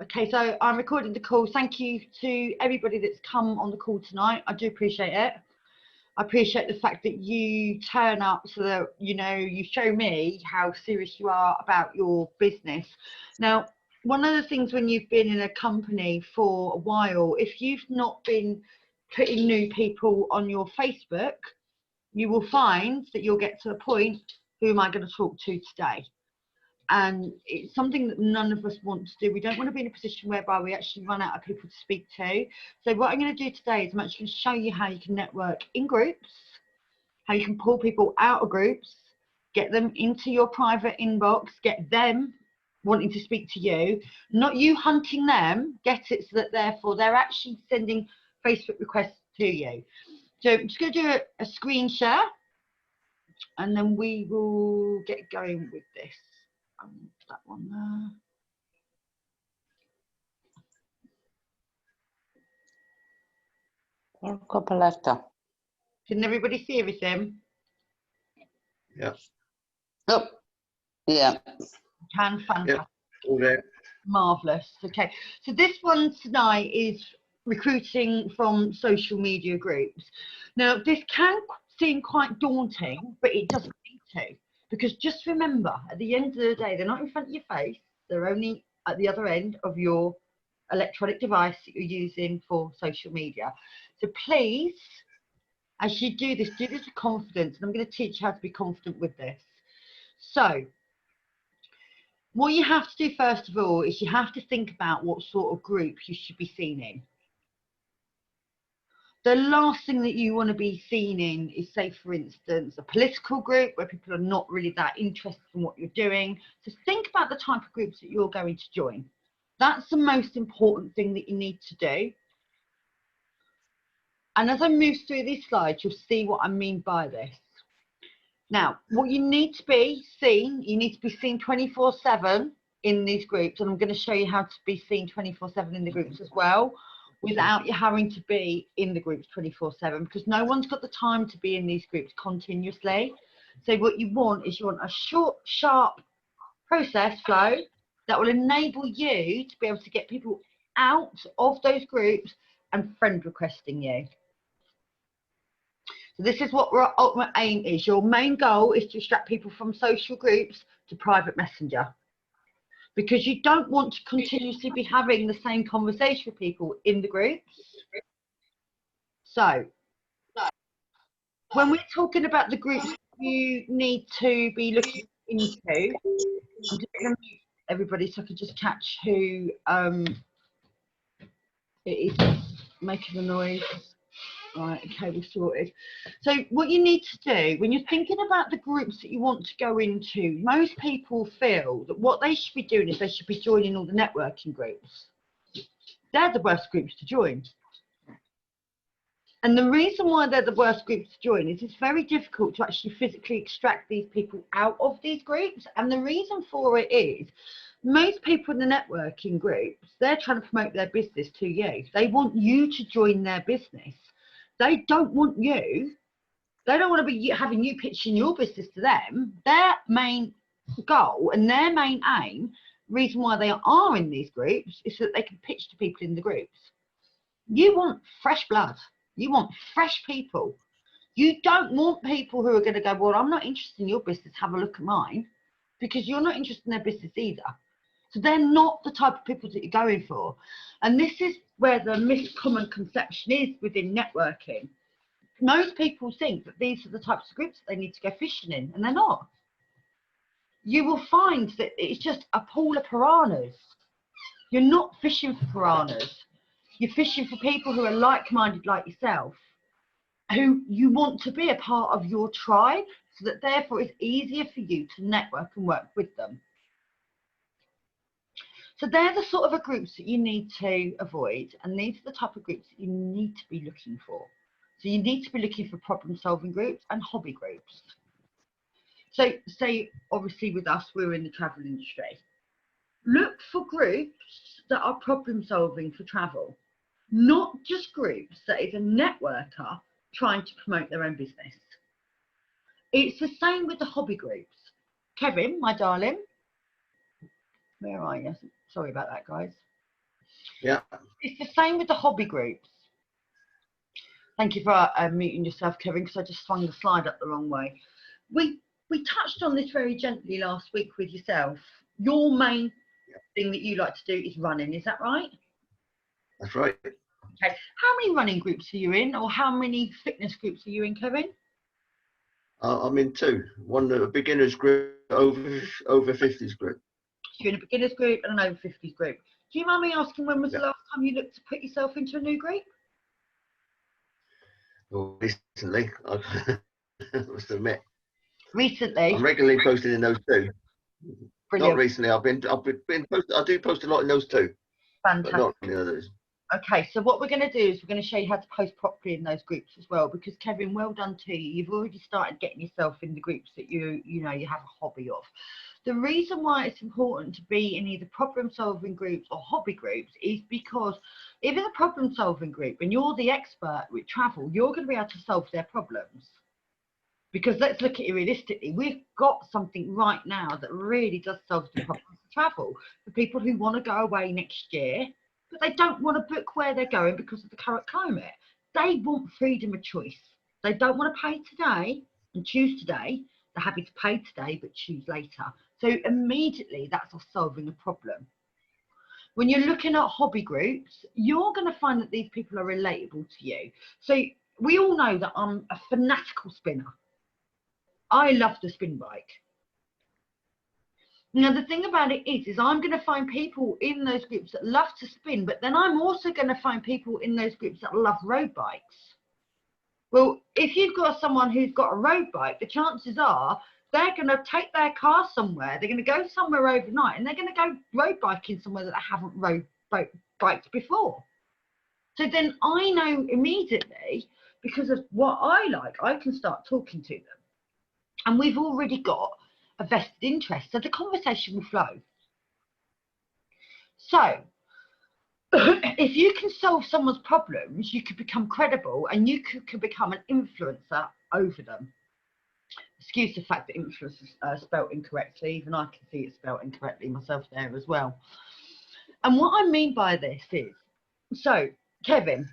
Okay, so I'm recording the call. Thank you to everybody that's come on the call tonight. I do appreciate it. I appreciate the fact that you turn up so that, you know, you show me how serious you are about your business. Now, one of the things when you've been in a company for a while, if you've not been putting new people on your Facebook, you will find that you'll get to the point, who am I going to talk to today? And it's something that none of us want to do. We don't want to be in a position whereby we actually run out of people to speak to. So what I'm going to do today is I'm actually going to show you how you can network in groups, how you can pull people out of groups, get them into your private inbox, get them wanting to speak to you, not you hunting them, get it so that therefore they're actually sending Facebook requests to you. So I'm just going to do a screen share and then we will get going with this. That one there. Can everybody see everything? Yes. Oh, yeah. Can, fantastic. Yeah. Marvellous. Okay, so this one tonight is recruiting from social media groups. Now, this can seem quite daunting, but it doesn't need to, because just remember, at the end of the day, they're not in front of your face, they're only at the other end of your electronic device that you're using for social media. So please, as you do this with confidence, and I'm going to teach you how to be confident with this. So what you have to do first of all is you have to think about what sort of group you should be seen in. The last thing that you want to be seen in is, say, for instance, a political group where people are not really that interested in what you're doing. So think about the type of groups that you're going to join. That's the most important thing that you need to do. And as I move through these slides, you'll see what I mean by this. Now, what you need to be seen, you need to be seen 24/7 in these groups, and I'm going to show you how to be seen 24/7 in the groups as well, without you having to be in the groups 24/7, because no one's got the time to be in these groups continuously. So what you want is you want a short, sharp process flow that will enable you to be able to get people out of those groups and friend requesting you. So this is what our ultimate aim is. Your main goal is to distract people from social groups to private messenger, because you don't want to continuously be having the same conversation with people in the groups. So when we're talking about the groups you need to be looking into, I'm just going to mute everybody so I can just catch who it is making the noise. Right, okay, we're sorted. So what you need to do when you're thinking about the groups that you want to go into, most people feel that what they should be doing is they should be joining all the networking groups. They're the worst groups to join. And the reason why they're the worst groups to join is it's very difficult to actually physically extract these people out of these groups. And the reason for it is most people in the networking groups, they're trying to promote their business to you. They want you to join their business. They don't want you. They don't want to be having you pitching your business to them. Their main goal and their main aim, reason why they are in these groups, is so that they can pitch to people in the groups. You want fresh blood. You want fresh people. You don't want people who are going to go, well, I'm not interested in your business, have a look at mine, because you're not interested in their business either. So they're not the type of people that you're going for. And this is where the miscommon conception is within networking. Most people think that these are the types of groups that they need to go fishing in, and they're not. You will find that it's just a pool of piranhas. You're not fishing for piranhas. You're fishing for people who are like-minded like yourself, who you want to be a part of your tribe, so that therefore it's easier for you to network and work with them. So they're the sort of groups that you need to avoid, and these are the type of groups that you need to be looking for. So you need to be looking for problem-solving groups and hobby groups. So say, obviously with us, we're in the travel industry. Look for groups that are problem-solving for travel, not just groups that is a networker trying to promote their own business. It's the same with the hobby groups. Kevin, my darling, where are you? Sorry about that, guys. Yeah. It's the same with the hobby groups. Thank you for muting yourself, Kevin, because I just swung the slide up the wrong way. We touched on this very gently last week with yourself. Your main thing that you like to do is running, is that right? That's right. Okay. How many running groups are you in, or how many fitness groups are you in, Kevin? I'm in two. One a beginners group, over 50s group. So you're in a beginners group and an over 50s group. Do you mind me asking, when was Yeah. the last time you looked to put yourself into a new group? Well, recently, I must admit. Recently. I'm regularly posting in those two. Brilliant. Not recently. I've been posting. I do post a lot in those two, Fantastic. but not in the others. Okay, so what we're going to do is we're going to show you how to post properly in those groups as well, because Kevin, well done to you. You've already started getting yourself in the groups that you have a hobby of. The reason why it's important to be in either problem solving groups or hobby groups is because if it's a problem solving group and you're the expert with travel, you're going to be able to solve their problems. Because let's look at it realistically, we've got something right now that really does solve the problem of travel for people who want to go away next year, but they don't want to book where they're going because of the current climate. They want freedom of choice. They don't want to pay today and choose today. They're happy to pay today but choose later. So immediately that's us solving a problem. When you're looking at hobby groups, you're going to find that these people are relatable to you. So we all know that I'm a fanatical spinner. I love the spin bike. Now, the thing about it is I'm going to find people in those groups that love to spin, but then I'm also going to find people in those groups that love road bikes. Well, if you've got someone who's got a road bike, the chances are they're going to take their car somewhere, they're going to go somewhere overnight, and they're going to go road biking somewhere that they haven't biked before. So then I know immediately, because of what I like, I can start talking to them. And we've already got a vested interest, so the conversation will flow. So if you can solve someone's problems, you could become credible and you could become an influencer over them. Excuse the fact that influence is spelt incorrectly, even I can see it spelt incorrectly myself there as well. And what I mean by this is, so Kevin,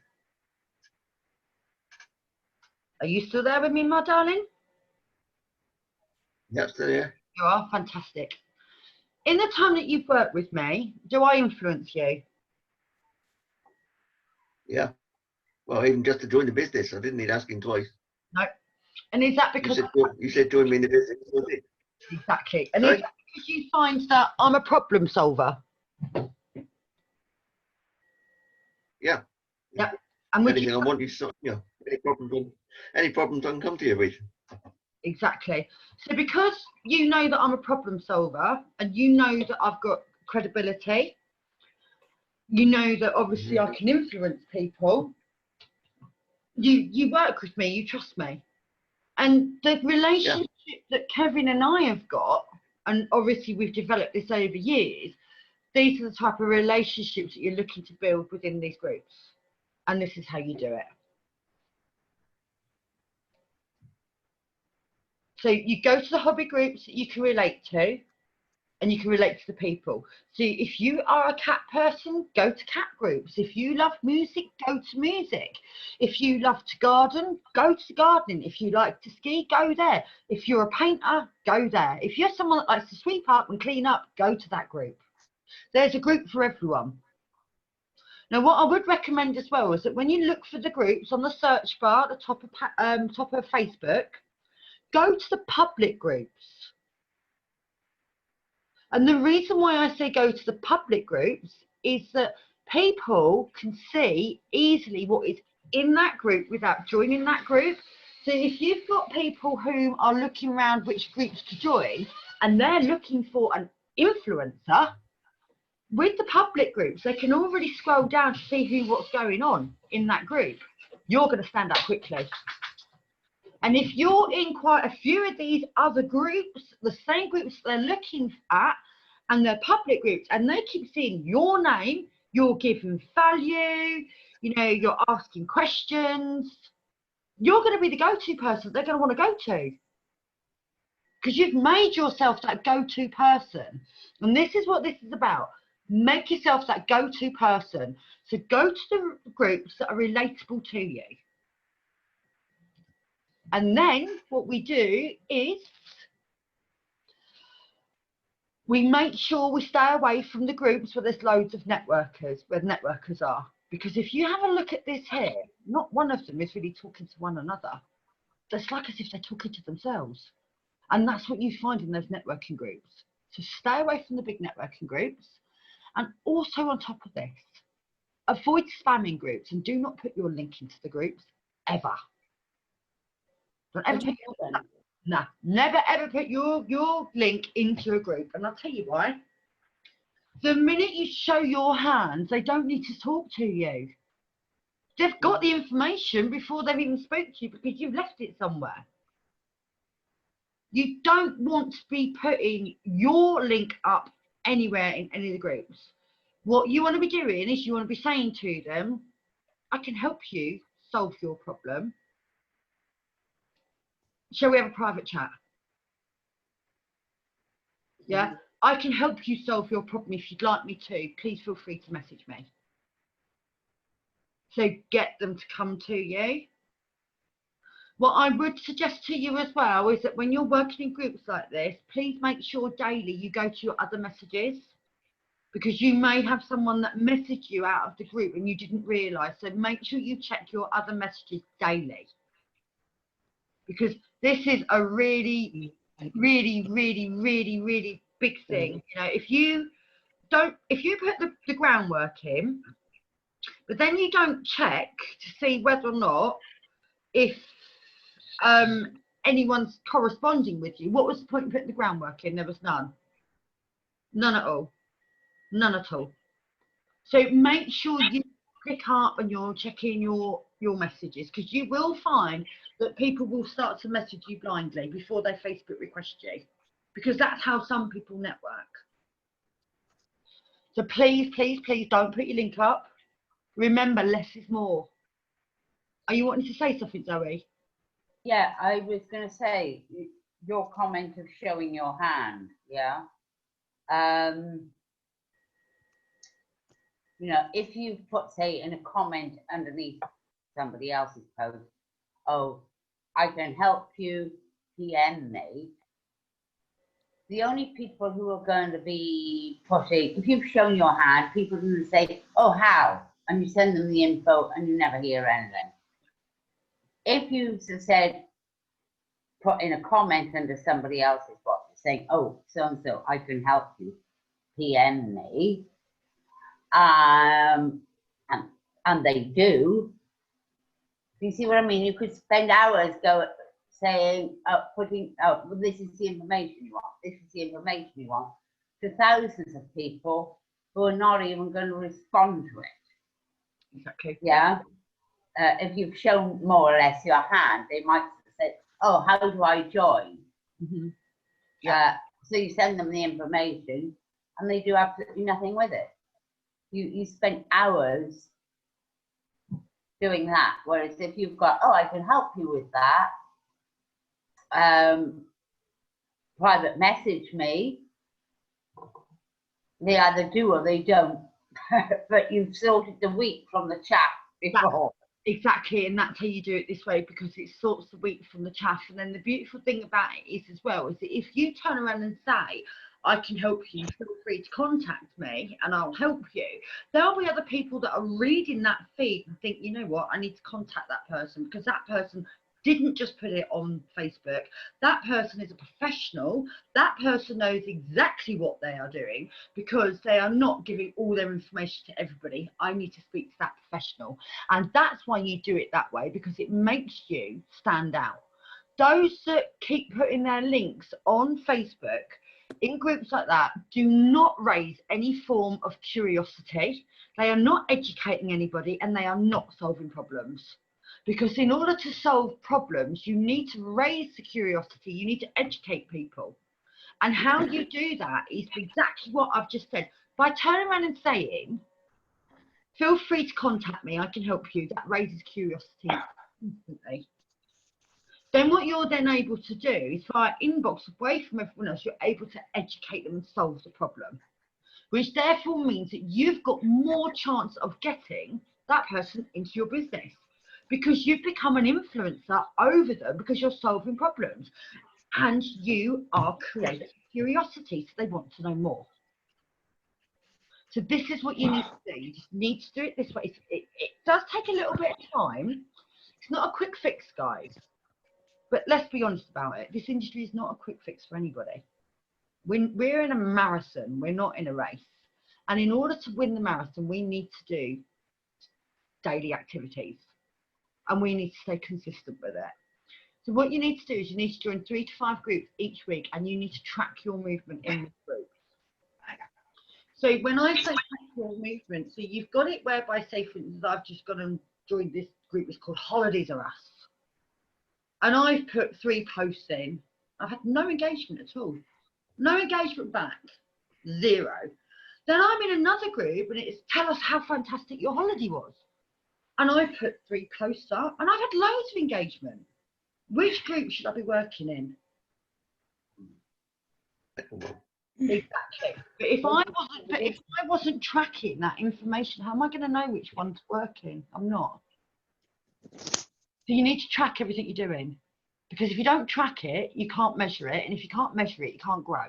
are you still there with me, my darling? Yeah, still here. You are fantastic. In the time that you've worked with me, do I influence you? Yeah. Well, even just to join the business, I didn't need asking twice. No. And is that because you said join me in the business? Exactly. And Sorry? is that because you find that I'm a problem solver? Yeah. Yeah. And would anything you... I want you to solve, any problems I can come to you with. Exactly. So because you know that I'm a problem solver and you know that I've got credibility, you know that obviously I can influence people, you work with me, you trust me. And the relationship that Kevin and I have got, and obviously we've developed this over years, these are the type of relationships that you're looking to build within these groups. And this is how you do it. So you go to the hobby groups that you can relate to, and you can relate to the people. So if you are a cat person, go to cat groups. If you love music, go to music. If you love to garden, go to gardening. If you like to ski, go there. If you're a painter, go there. If you're someone that likes to sweep up and clean up, go to that group. There's a group for everyone. Now, what I would recommend as well is that when you look for the groups on the search bar at the top of Facebook, go to the public groups. And the reason why I say go to the public groups is that people can see easily what is in that group without joining that group. So if you've got people who are looking around which groups to join and they're looking for an influencer, with the public groups, they can already scroll down to see what's going on in that group. You're going to stand out quickly. And if you're in quite a few of these other groups, the same groups they're looking at, and they're public groups, and they keep seeing your name, you're giving value, you're asking questions, you're going to be the go-to person they're going to want to go to. Because you've made yourself that go-to person. And this is what this is about. Make yourself that go-to person. So go to the groups that are relatable to you. And then what we do is we make sure we stay away from the groups where there's loads of networkers, where networkers are. Because if you have a look at this here, not one of them is really talking to one another. It's like as if they're talking to themselves. And that's what you find in those networking groups. So stay away from the big networking groups. And also on top of this, avoid spamming groups and do not put your link into the groups ever. Don't ever put never ever put your link into a group. And I'll tell you why. The minute you show your hand, they don't need to talk to you. They've got the information before they've even spoke to you because you've left it somewhere. You don't want to be putting your link up anywhere in any of the groups. What you want to be doing is you want to be saying to them, I can help you solve your problem. Shall we have a private chat? Yeah, I can help you solve your problem if you'd like me to. Please feel free to message me. So get them to come to you. What I would suggest to you as well is that when you're working in groups like this, please make sure daily you go to your other messages, because you may have someone that messaged you out of the group and you didn't realise. So make sure you check your other messages daily, because this is a really big thing. You know, if you put the groundwork in, but then you don't check to see whether or not if anyone's corresponding with you, what was the point of putting the groundwork in? There was none at all. So make sure you pick up and you're checking your messages, because you will find that people will start to message you blindly before they Facebook request you, because that's how some people network. So please don't put your link up. Remember, less is more. Are you wanting to say something, Zoe? Yeah, I was going to say, your comment of showing your hand, yeah. You know, if you put, say, in a comment underneath somebody else's post, oh, I can help you, PM me. The only people who are going to be putting, if you've shown your hand, people are going to say, oh, how? And you send them the info and you never hear anything. If you said, put in a comment under somebody else's box saying, oh, so-and-so, I can help you, PM me, and they do, you see what I mean? You could spend hours saying, putting, oh, well, this is the information you want, this is the information you want, to thousands of people who are not even going to respond to it. Exactly. Yeah. If you've shown more or less your hand, they might say, oh, how do I join? Mm-hmm. Yeah. So you send them the information and they do absolutely nothing with it. You spend hours doing that. Whereas if you've got, oh, I can help you with that, private message me, they either do or they don't. But you've sorted the week from the chat before. Exactly, and that's how you do it this way, because it sorts the wheat from the chaff. And then the beautiful thing about it is as well, is that if you turn around and say, I can help you, feel free to contact me and I'll help you, there'll be other people that are reading that feed and think, you know what, I need to contact that person, because that person didn't just put it on Facebook. That person is a professional. That person knows exactly what they are doing, because they are not giving all their information to everybody. I need to speak to that professional. And that's why you do it that way, because it makes you stand out. Those that keep putting their links on Facebook in groups like that do not raise any form of curiosity. They are not educating anybody, and they are not solving problems. Because in order to solve problems, you need to raise the curiosity, you need to educate people. And how you do that is exactly what I've just said. By turning around and saying, feel free to contact me, I can help you, that raises curiosity instantly. Then what you're then able to do is, via inbox, away from everyone else, you're able to educate them and solve the problem. which therefore means that you've got more chance of getting that person into your business because you've become an influencer over them because you're solving problems and you are creating curiosity, so they want to know more. So this is what you need to do. You just need to do it this way. It does take a little bit of time. It's not a quick fix, guys. But let's be honest about it. This industry is not a quick fix for anybody. We're in a marathon. We're not in a race. And in order to win the marathon, we need to do daily activities. And we need to stay consistent with it. So what you need to do is you need to join 3 to 5 groups each week, and you need to track your movement in the group. So when I say track your movement, so you've got it whereby, say for instance, I've just gone and joined this group. It's called Holidays Are Us. And I've put 3 posts in. I've had no engagement at all. No engagement back. 0. Then I'm in another group and it's tell us how fantastic your holiday was. And I put 3 posts up and I've had loads of engagement. Which group should I be working in? Exactly. But if I wasn't tracking that information, how am I going to know which one's working? I'm not. So you need to track everything you're doing, because if you don't track it, you can't measure it, and if you can't measure it, you can't grow.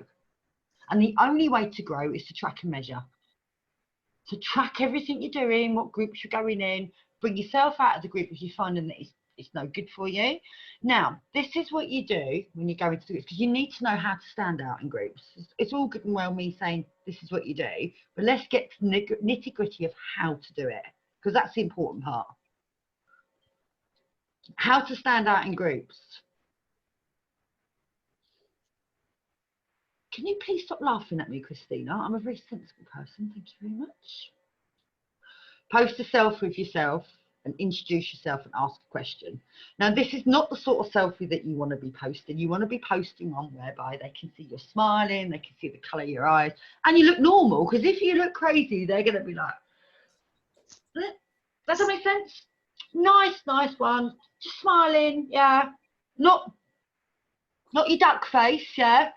And the only way to grow is to track and measure. So track everything you're doing, what groups you're going in, bring yourself out of the group if you're finding that it's no good for you. Now, this is what you do when you go into the groups, because you need to know how to stand out in groups. It's all good and well me saying this is what you do, but let's get to nitty gritty of how to do it, because that's the important part. How to stand out in groups. Can you please stop laughing at me, Christina? I'm a very sensible person. Thank you very much. Post a selfie with yourself and introduce yourself and ask a question. Now, this is not the sort of selfie that you want to be posting. You want to be posting one whereby they can see you're smiling, they can see the colour of your eyes, and you look normal, because if you look crazy, they're going to be like, does that make sense? Nice one. Just smiling, yeah. Not your duck face, yeah.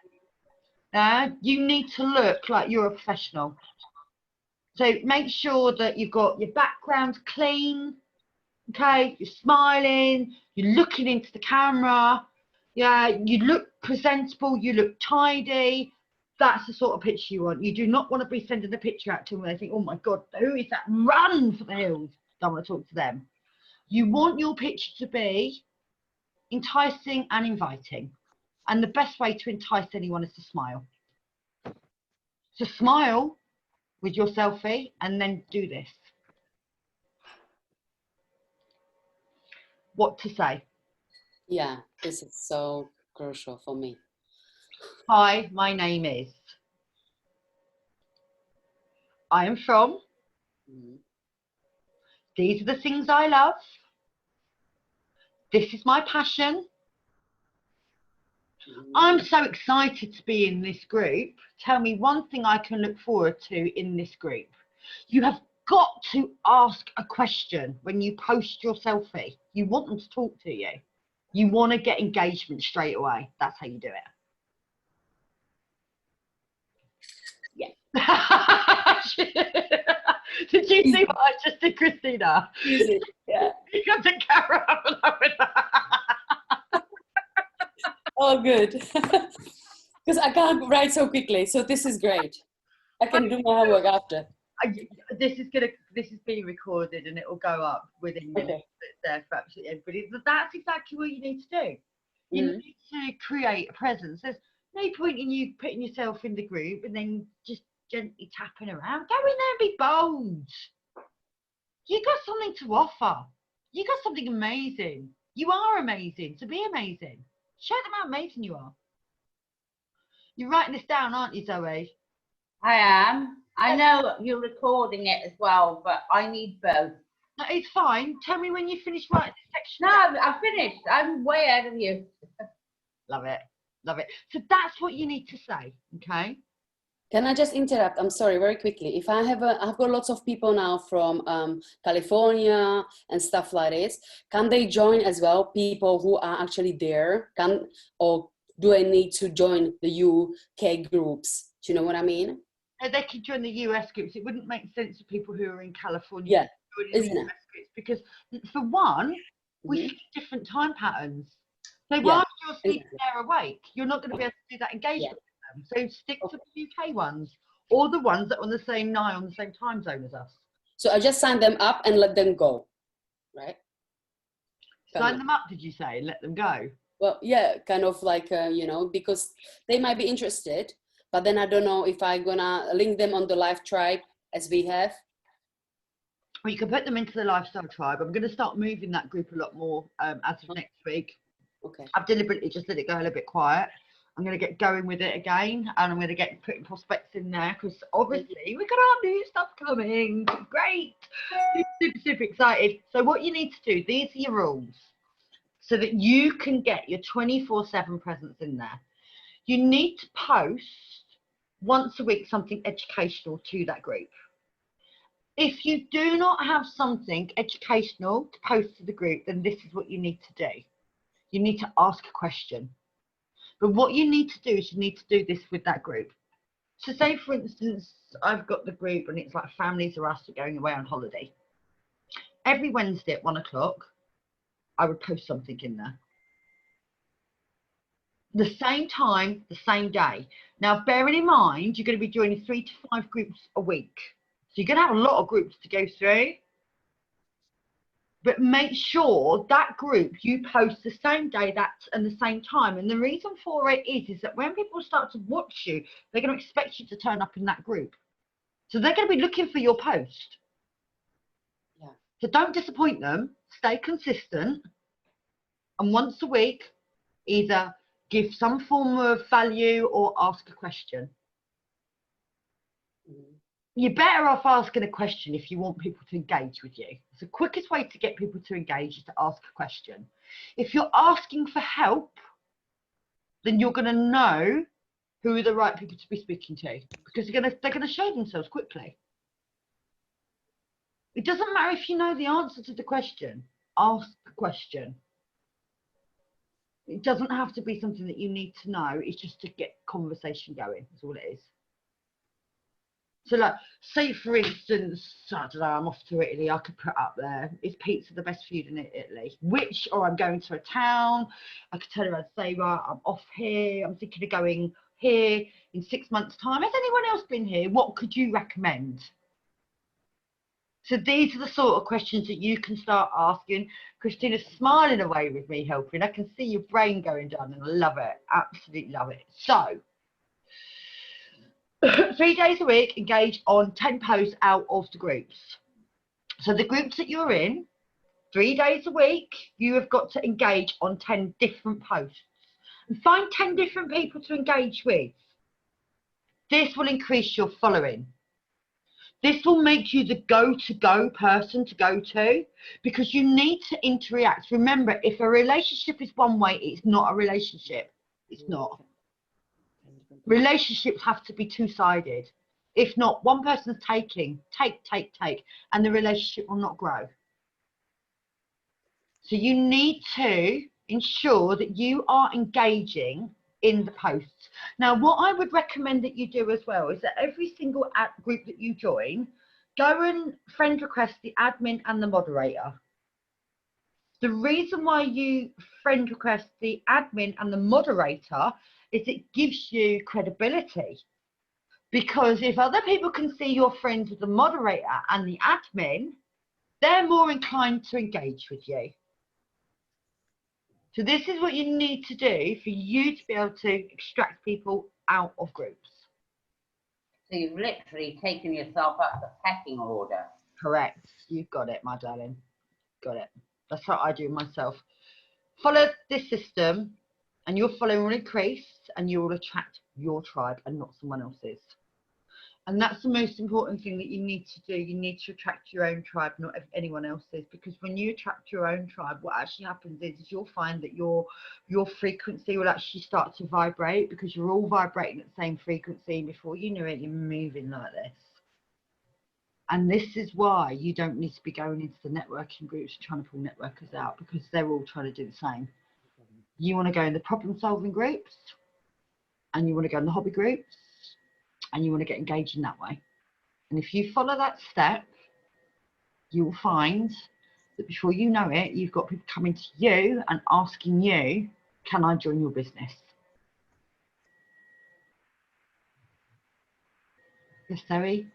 You need to look like you're a professional. So make sure that you've got your background clean, okay? You're smiling, you're looking into the camera, yeah. You look presentable, you look tidy. That's the sort of picture you want. You do not want to be sending a picture out to them where they think, oh my God, who is that? Run for the hills. Don't want to talk to them. You want your picture to be enticing and inviting. And the best way to entice anyone is to smile. So smile with your selfie and then do this. What to say? Yeah, this is so crucial for me. Hi, my name is. I am from. These are the things I love. This is my passion. I'm so excited to be in this group. Tell me one thing I can look forward to in this group. You have got to ask a question when you post your selfie. You want them to talk to you. You want to get engagement straight away. That's how you do it. Yeah. Did you see what I just did, Christina? Easy. Yeah. You got the camera up and over there. Oh, good. Because I can't write so quickly, so this is great. I can do my homework after. This is being recorded and it will go up within minutes. It's there for absolutely everybody. But that's exactly what you need to do. You need to create a presence. There's no point in you putting yourself in the group and then just gently tapping around. Go in there and be bold. You got something to offer. You got something amazing. You are amazing. So be amazing. Show them how amazing you are. You're writing this down, aren't you, Zoe? I am. I know you're recording it as well, but I need both. No, it's fine. Tell me when you finish writing this section. No, I've finished. I'm way ahead of you. Love it. Love it. So that's what you need to say, okay? Can I just interrupt? I'm sorry, very quickly. If I've got lots of people now from California and stuff like this, can they join as well? People who are actually there, or do I need to join the UK groups? Do you know what I mean? So they could join the US groups. It wouldn't make sense for people who are in California Yeah, joining the isn't it? US groups, because for one, we Mhm. have different time patterns. So Yeah, whilst you're sleeping, exactly. they're awake. You're not going to be able to do that engagement with them. So stick to Okay. the UK ones, or the ones that are on the same night, on the same time zone as us. So I just sign them up and let them go, right? Sign them up, did you say? Let them go. Well, yeah, kind of like, you know, because they might be interested, but then I don't know if I'm gonna link them on the live tribe as we have. Well, you can put them into the lifestyle tribe. I'm going to start moving that group a lot more as of next week. Okay. I've deliberately just let it go a little bit quiet. I'm going to get going with it again, and I'm going to get putting prospects in there, because obviously we've got our new stuff coming. Great. Super, super excited. So what you need to do, these are your rules, so that you can get your 24/7 presence in there. You need to post once a week something educational to that group. If you do not have something educational to post to the group, then this is what you need to do. You need to ask a question. But what you need to do is you need to do this with that group. So say, for instance, I've got the group and it's like families are us going away on holiday. Every Wednesday at 1 o'clock, I would post something in there. The same time, the same day. Now, bearing in mind, you're going to be joining 3 to 5 groups a week. So you're going to have a lot of groups to go through. But make sure that group you post the same day, and the same time. And the reason for it is that when people start to watch you, they're going to expect you to turn up in that group. So they're going to be looking for your post. Yeah. So don't disappoint them. Stay consistent. And once a week, either give some form of value or ask a question. You're better off asking a question if you want people to engage with you. It's the quickest way to get people to engage is to ask a question. If you're asking for help, then you're going to know who are the right people to be speaking to, because they're going to show themselves quickly. It doesn't matter if you know the answer to the question. Ask the question. It doesn't have to be something that you need to know. It's just to get conversation going. That's all it is. So, like, say for instance, I don't know, I'm off to Italy. I could put up there, is pizza the best food in Italy? Which, or I'm going to a town. I could turn around and say, right, I'm off here. I'm thinking of going here in 6 months' time. Has anyone else been here? What could you recommend? So these are the sort of questions that you can start asking. Christina's smiling away with me helping. I can see your brain going down, and I love it. Absolutely love it. So 3 days a week, engage on 10 posts out of the groups. So the groups that you're in, 3 days a week, you have got to engage on 10 different posts. And find 10 different people to engage with. This will increase your following. This will make you the go-to-go person to go to, because you need to interact. Remember, if a relationship is one way, it's not a relationship. It's not. Relationships have to be two-sided. If not, one person's taking, take, and the relationship will not grow. So you need to ensure that you are engaging in the posts. Now, what I would recommend that you do as well is that every single group that you join, go and friend request the admin and the moderator. The reason why you friend request the admin and the moderator is it gives you credibility. Because if other people can see you're friends with the moderator and the admin, they're more inclined to engage with you. So this is what you need to do for you to be able to extract people out of groups. So you've literally taken yourself up the pecking order. Correct. You've got it, my darling. Got it. That's what I do myself. Follow this system and your following will increase and you will attract your tribe and not someone else's. And that's the most important thing that you need to do. You need to attract your own tribe, not anyone else's. Because when you attract your own tribe, what actually happens is you'll find that your frequency will actually start to vibrate, because you're all vibrating at the same frequency. And before you know it, you're moving like this. And this is why you don't need to be going into the networking groups trying to pull networkers out, because they're all trying to do the same. You want to go in the problem solving groups, and you want to go in the hobby groups, and you want to get engaged in that way. And if you follow that step, you'll find that before you know it, you've got people coming to you and asking you, can I join your business? Yes, Zoe?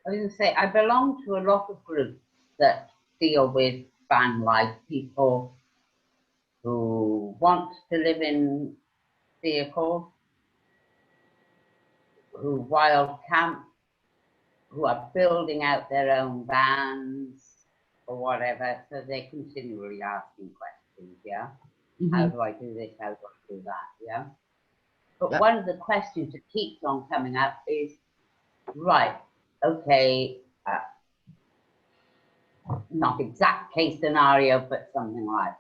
I was going to say, I belong to a lot of groups that deal with van life, people who want to live in vehicles, who wild camp, who are building out their own vans or whatever, so they're continually asking questions, yeah? Mm-hmm. How do I do this? How do I do that, yeah? But Yeah. one of the questions that keeps on coming up is, right, okay, not exact case scenario, but something like,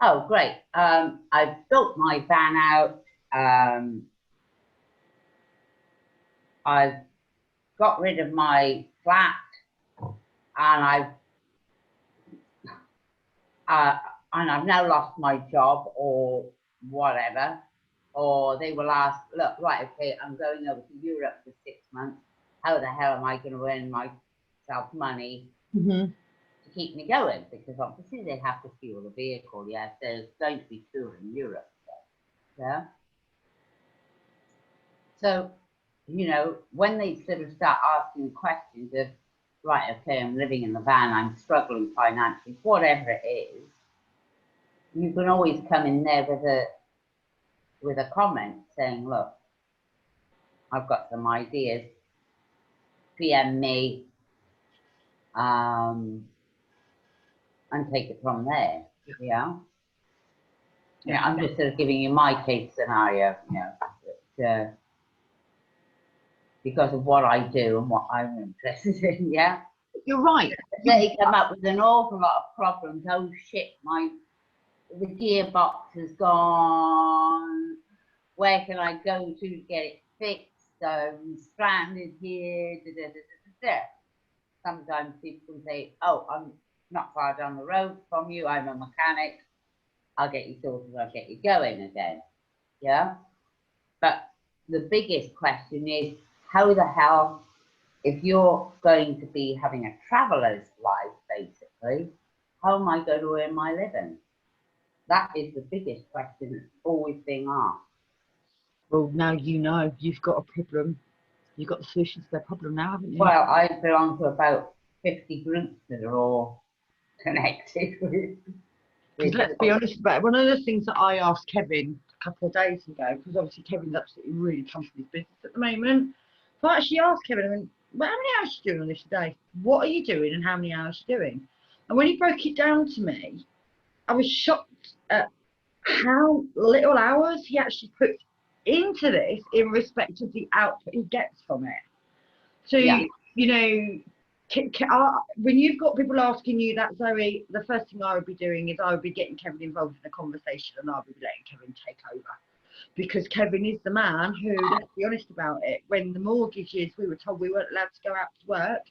oh, great, I've built my van out, I've got rid of my flat, and I've now lost my job or whatever, or they will ask, look, right, okay, I'm going over to Europe for 6 months. How the hell am I going to earn myself money Mm-hmm. to keep me going? Because obviously they have to fuel the vehicle, yeah, there's going to be touring Europe, yeah? So, you know, when they sort of start asking questions of, right, okay, I'm living in the van, I'm struggling financially, whatever it is, you can always come in there with a comment saying, look, I've got some ideas, PM me, and take it from there, yeah? Yeah, I'm just sort of giving you my case scenario, you know, that, because of what I do and what I'm interested in, yeah? You're right. They come up with an awful lot of problems. Oh shit, the gearbox has gone. Where can I go to get it fixed? I'm stranded here. Da, da, da, da, da, da. Sometimes people can say, oh, I'm not far down the road from you. I'm a mechanic. I'll get you sorted. I'll get you going again. Yeah. But the biggest question is, how the hell, if you're going to be having a traveler's life, basically, how am I going to earn my living? That is the biggest question that's always being asked. Well, now you know you've got a problem. You've got the solution to their problem now, haven't you? Well, I belong to about 50 groups that are all connected with. Because let's be honest about it, one of the things that I asked Kevin a couple of days ago, because obviously Kevin's absolutely really pumping his business at the moment. So I actually asked Kevin, I went, well, how many hours are you doing on this today? What are you doing and how many hours are you doing? And when he broke it down to me, I was shocked at how little hours he actually puts into this in respect of the output he gets from it. So, Yeah. you know, when you've got people asking you that, Zoe, the first thing I would be doing is I would be getting Kevin involved in a conversation, and I would be letting Kevin take over. Because Kevin is the man who, let's be honest about it, when the mortgages, we were told we weren't allowed to go out to work,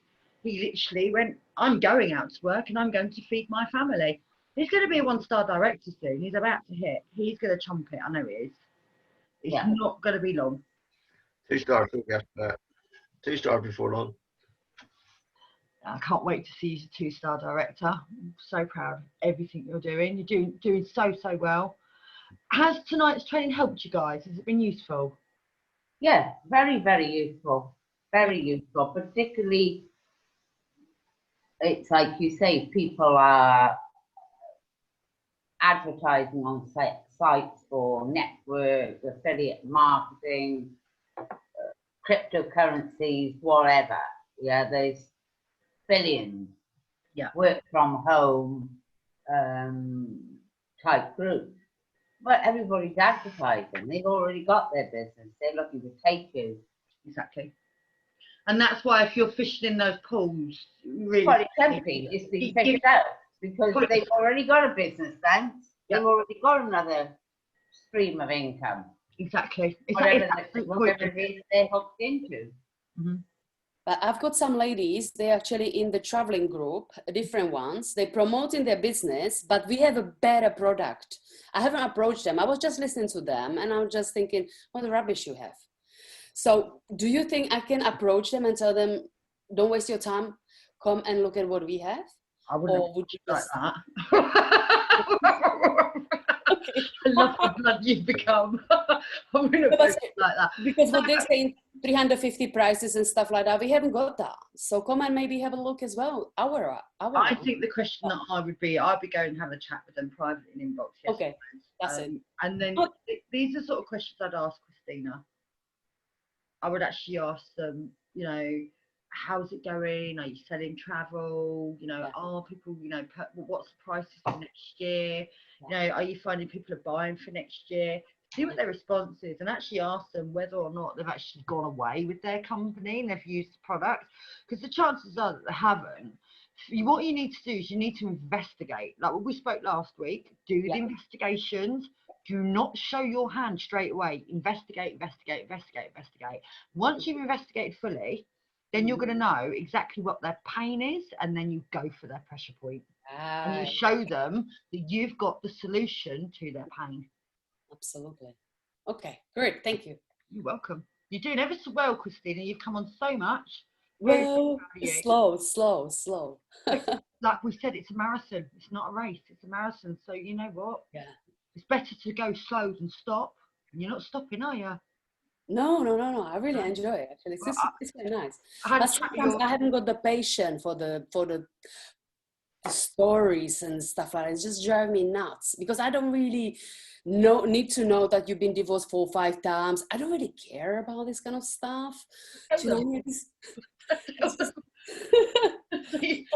he literally went, I'm going out to work and I'm going to feed my family. He's going to be a one-star director soon. He's about to hit. He's going to chomp it. I know he is. It's not going to be long. 2-star after that. 2-star before long. I can't wait to see you as a 2-star director. I'm so proud of everything you're doing. You're doing so well. Has tonight's training helped you guys? Has it been useful? Yeah, very, very useful. Very useful. Particularly, it's like you say, people are advertising on sites for network, affiliate marketing, cryptocurrencies, whatever. Yeah, there's billions. Yeah. Work from home type groups. But everybody's advertising. They've already got their business. They're looking to take you. Exactly. And that's why if you're fishing in those pools, really. Well, it's empty. It's been figured out because they've already got a business, thanks. They've already got another stream of income. Exactly. Whatever it is they're hooked into. Mm-hmm. But I've got some ladies, they're actually in the traveling group, different ones. They're promoting their business, but we have a better product. I haven't approached them. I was just listening to them and I was just thinking, what a rubbish you have. So do you think I can approach them and tell them, don't waste your time, come and look at what we have? I wouldn't Or would you like just... that. Okay. I love the blood you've become. I wouldn't But that's approach it like that. Because what they're saying, 350 prices and stuff like that, we haven't got that. So come and maybe have a look as well. I think the question that I'd be going and have a chat with them privately in inbox. Yes, Okay, that's it. And then But- these are sort of questions I'd ask Christina. I would actually ask them, you know, how's it going? Are you selling travel? You know, Yeah. are people, you know, what's the prices for next year? You know, are you finding people are buying for next year? See what their response is and actually ask them whether or not they've actually gone away with their company and they've used the product. Because the chances are that they haven't. What you need to do is you need to investigate. Like what we spoke last week, do the investigations. Do not show your hand straight away. Investigate. Once you've investigated fully, then you're going to know exactly what their pain is, and then you go for their pressure point. And you show them that you've got the solution to their pain. Absolutely. Okay, great. Thank you. You're welcome. You're doing ever so well, Christina. You've come on so much. Well, slow. Like we said, it's a marathon. It's not a race. It's a marathon. So you know what? Yeah. It's better to go slow than stop. And you're not stopping, are you? No. I really enjoy it. Actually, it's very nice. But sometimes I haven't got the patience for the stories and stuff like that. It's just driving me nuts because I don't really need to know that you've been divorced 4 or 5 times. I don't really care about this kind of stuff. Do you know,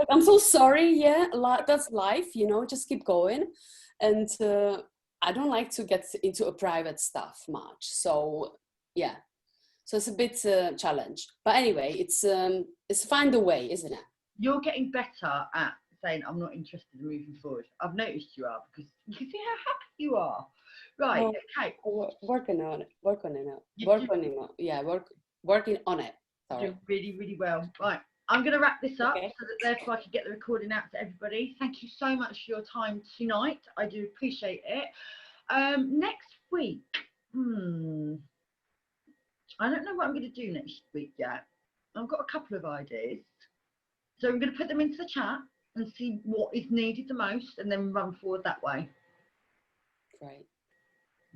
I'm so sorry. Yeah, that's life. You know, just keep going. And I don't like to get into a private stuff much. So yeah, so it's a bit challenge. But anyway, it's find a way, isn't it? You're getting better at saying I'm not interested in moving forward. I've noticed you are because you can see how happy you are. Right, okay. Working on it. Yeah, working on it. Sorry. You're really, really well. Right, I'm going to wrap this up Okay. so that therefore I can get the recording out to everybody. Thank you so much for your time tonight. I do appreciate it. Next week, I don't know what I'm going to do next week yet. I've got a couple of ideas. So I'm going to put them into the chat and see what is needed the most and then run forward that way. Great.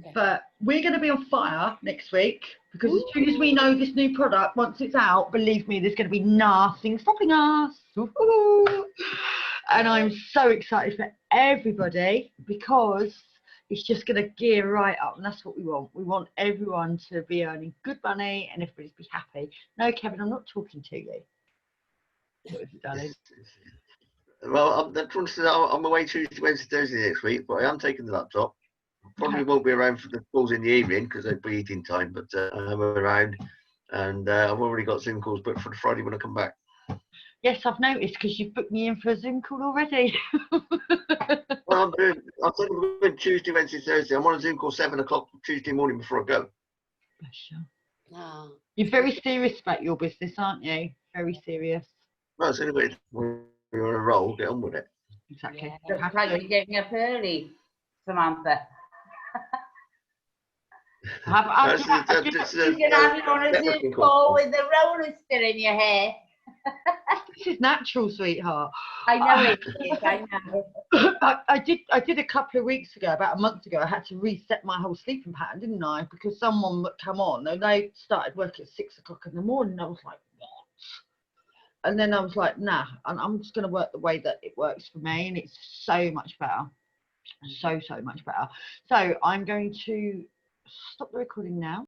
Okay. But we're going to be on fire next week because as soon as we know this new product, once it's out, believe me, there's going to be nothing stopping us. Woo-hoo. And I'm so excited for everybody because it's just going to gear right up, and that's what we want. We want everyone to be earning good money and everybody to be happy. No, Kevin, I'm not talking to you. What is it, darling? Well, I'm away Tuesday, Wednesday, Thursday next week, but I am taking the laptop. Probably won't be around for the calls in the evening because they'd be eating time, but I'm around, and I've already got Zoom calls booked for the Friday when I come back. Yes, I've noticed because you've booked me in for a Zoom call already. Well, I'm doing Tuesday, Wednesday, Thursday. I'm on a Zoom call 7 o'clock Tuesday morning before I go. Bless you. Oh. You're very serious about your business, aren't you? Very serious. Well, it's anyway, when you're on a roll, get on with it. Exactly. Yeah, looks like you're getting up early, Samantha. You can have you on a Zoom call with the roller still in your hair. This is natural, sweetheart. I know it is, I know. I did a couple of weeks ago, about a month ago, I had to reset my whole sleeping pattern, didn't I? Because someone would come on and they started work at 6 o'clock in the morning. I was like, what? And then I was like, nah, I'm just going to work the way that it works for me. And it's so much better. So much better. So I'm going to stop the recording now.